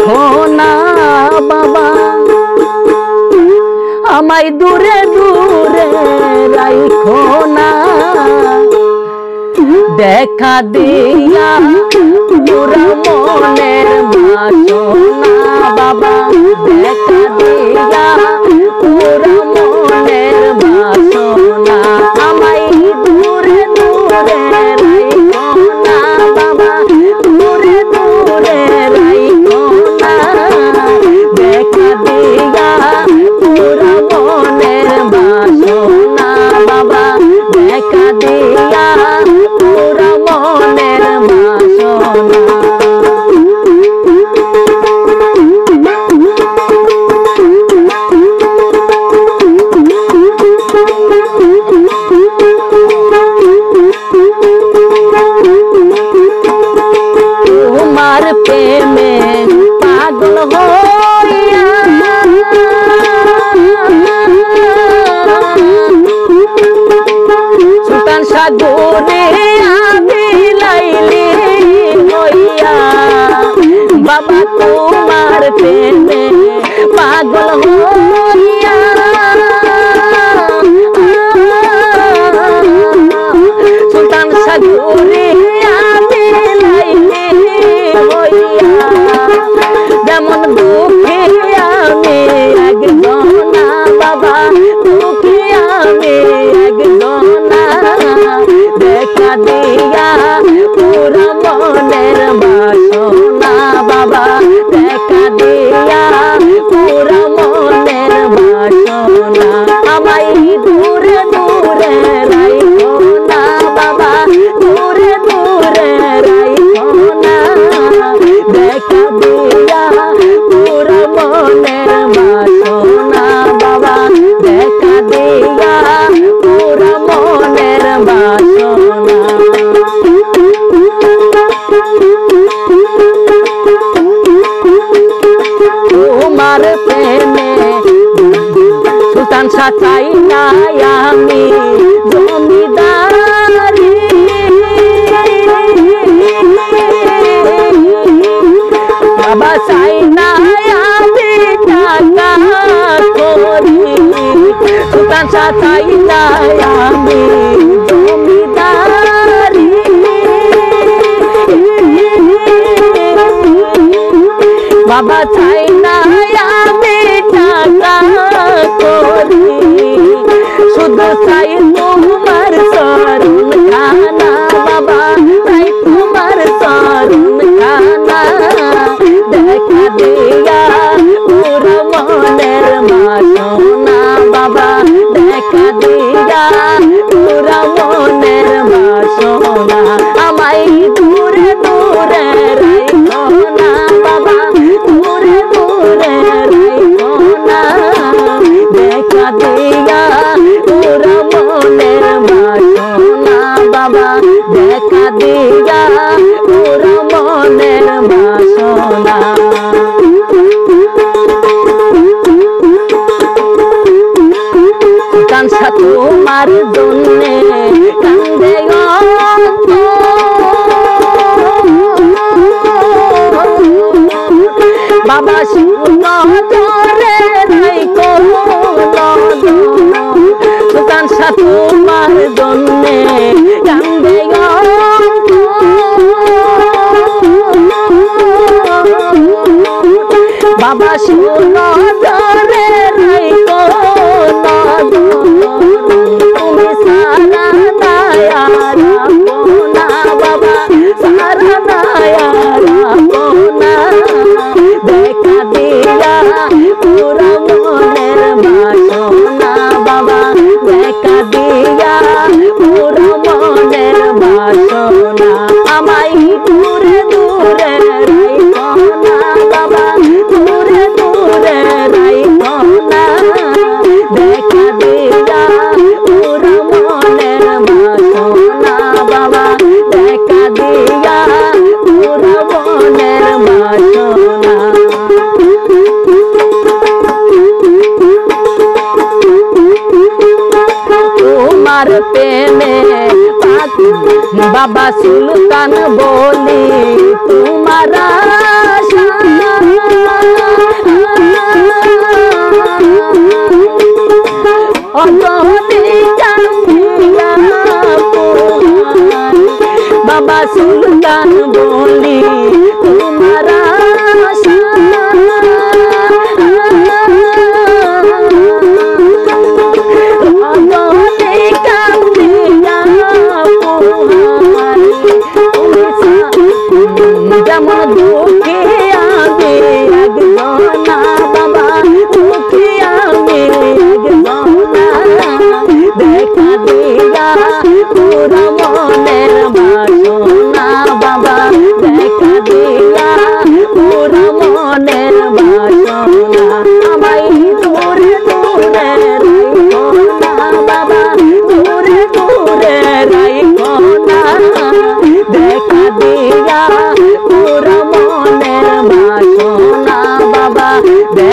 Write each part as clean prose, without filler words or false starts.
রাইখো না বাবা, আমায় দূরে দূরে রাইখো না, দেখা দিয়া পুরা মনের বাসনা বাবা, দেখা দিয়া পুরা মনের বাসনা, আমায় দূরে দূরে রাইখো না বাবা, দূরে দূরে রাইখো না, দেখা দিয়া পুরা মনের বাসনা বাবা, দেখা দিয়া পুরা মনের বাসনা। তোমার প্রেমে পাগল হইয়া সুলতান সাগরে আমি লাইলি হইয়া বাবা, তোমার প্রেমে পাগল হইয়া সুলতান সাগরে আমি লাইলি হইয়া, যেমন দুঃখে আমি একজনা বাবা, দুঃখে আমি একজনা, দেখা দিয়া পুরা মনের বাসনা বাবা, দেখা দিয়া পুরা মনের বাসনা, আমায় দূরে দূরে রাইখো না বাবা, দূরে দূরে রাইখো না, দেখা দিয়া পুরা মনের বাসনা বাবা, দেখা দিয়া পুরা মনের বাসনা। তোমার প্রেমে সুলতান সাচাই নাই আমি জমিদারি, বাবা চাই নাই আমি টাকা করি, সুলতান সাচাই নাই আমি জমিদারি, বাবা চাই নাই আমি টাকা করি, শুধু চাই তোমার চরণ খানা বাবা, চাই তোমার চরণ খানা, দেখা দিয়া পুরা মনের বাসনা বাবা, দেখা দিয়া পুরা মনের বাসনা, আমায় দূরে দূরে রাইখো না বাবা, দূরে দূরে রাইখো না, দেখা দিয়া পুরা মনের বাসনা বাবা, দেখা দিয়া পুরা মনের বাসনা। কাঞ্চা তোমার জন্যে কান্দে বাবা, শুনো ধরে রাইখো কাঞ্চা তোমার জন্যে কান্দে বাবা, শুনো ধরে রাইখো তুমি সারা দয়া রাখো না বাবা, সারা দয়া রাখো না, দেখা দিয়া পুরা মনের বাসনা বাবা, দেখা দিয়া পুরা মনের বাসনা, আমায় দূরে দূরে রাইখো না বাবা, দূরে দূরে রাইখো না, দেখা দিয়া পুরা মনের বাসনা বাবা, দেখা দিয়া পুরা মনের বাসনা। তোমার প্রেমে বাবা সুলতান বলি তোমার আশা,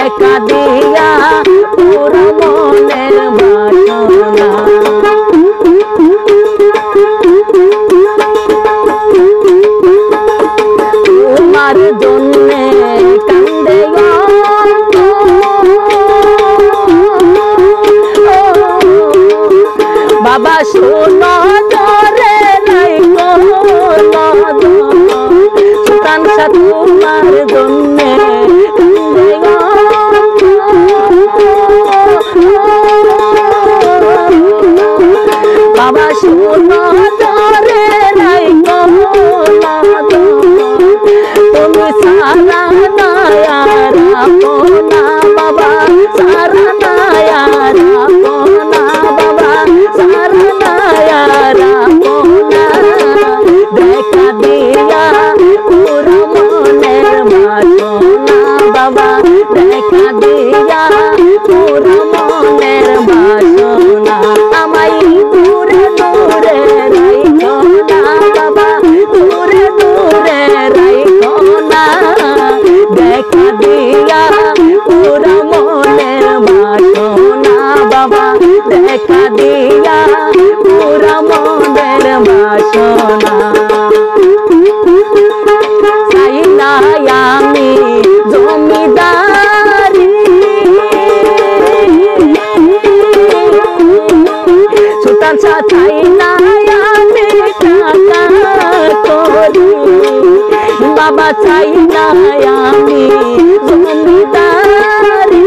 দেখা দিয়া পুরো মনের বাসনা। তোমার জন্যে কান্দে বাবা শোনো জরে নাই সুলতান শাহ তোমার জন্যে বাবা শোনো জরে নাই তুমি সারা নায়ার আপনা বাবা সারা নায়ার আপনা বাবা সারা নায়ার আপনা দেখা দিয়া পুরো মনের বাসনা বাবা দেখা দিয়া পুরো মনের বাসনা আমায় দূরে দূরে রাইখো না বাবা দূরে দূরে রাইখো না দেখা দিয়া পুরো মনের বাসনা বাবা দেখা দিয়া পুরো মনের বাসনা। চাই না আমি জমিদারি সুলতান শাহ চাই না আমি টাকা করি বাবা চাই না আমি জমিদারি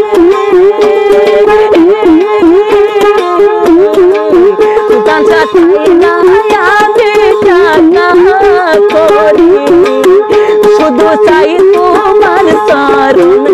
সুলতান শাহ চাই না আমি টাকা করি শুধু চাই তোমার চরণ